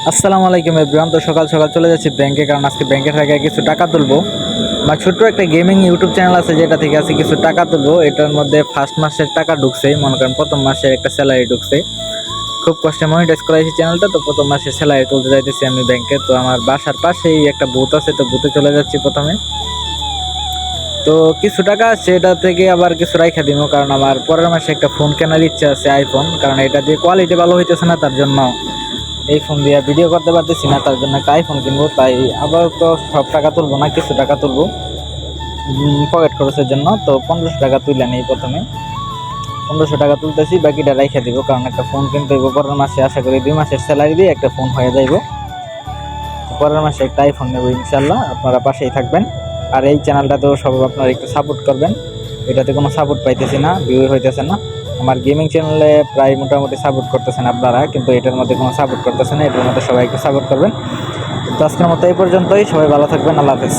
আসসালামু আলাইকুম এভরিওয়ান। তো সকাল সকাল চলে যাচ্ছি ব্যাংকে, কারণ আজকে ব্যাংকে থেকে কিছু টাকা তুলবো। আমার ছোট্ট একটা গেমিং ইউটিউব চ্যানেল আছে, যেটা থেকে আছে কিছু টাকা তুলবো। এটার মধ্যে ফার্স্ট মাসের টাকা ঢুকছে, মনে করেন প্রথম মাসের একটা স্যালারি ঢুকছে। খুব কষ্টে মনিটাইজ করাইছি চ্যানেলটা, তো প্রথম মাসের স্যালারি তুলতে যাইতেছি আমি ব্যাংকে। তো আমার বাসার পাশেই একটা বুথ আছে, তো বুথে চলে যাচ্ছি প্রথমে। তো কিছু টাকা আছে, এটা থেকে আবার কিছু রাইখা দিব, কারণ আমার পরের মাসে একটা ফোন কেনার ইচ্ছা আছে, আইফোন। কারণ এটা দিয়ে কোয়ালিটি ভালো হইতেছে না, তার জন্য এই ফোন দিয়ে ভিডিও করতে পারতেছি না, তার জন্য একটা আইফোন কিনবো। তাই আবার তো সব টাকা তুলবো না, কিছু টাকা তুলবো পকেট খরচের জন্য। তো 1500 টাকা তুলে নেই প্রথমে, 1500 টাকা তুলতেছি, বাকিটা রাইখা দিব, কারণ একটা ফোন কিনতে হইব পরের মাসে। আশা করি 2 মাসের স্যালারি দিয়ে একটা ফোন হয়ে যাইব। পরের মাসে একটা আইফোন নেবো ইনশাল্লাহ। আপনারা পাশেই থাকবেন, আর এই চ্যানেলটাতেও সব আপনারা একটু সাপোর্ট করবেন। এটাতে কোনো সাপোর্ট পাইতেছি না, ভিউ হইতেছে না। আমার গেমিং চ্যানেলে প্রায় মোটামুটি সাপোর্ট করতেছেন আপনারা, কিন্তু এটার মধ্যে কোনো সাপোর্ট করতেছে না। এটার মধ্যে সবাই একটু সাপোর্ট করবেন। তো আজকের মতো এই পর্যন্তই, সবাই ভালো থাকবেন, আল্লাহ হাফেজ।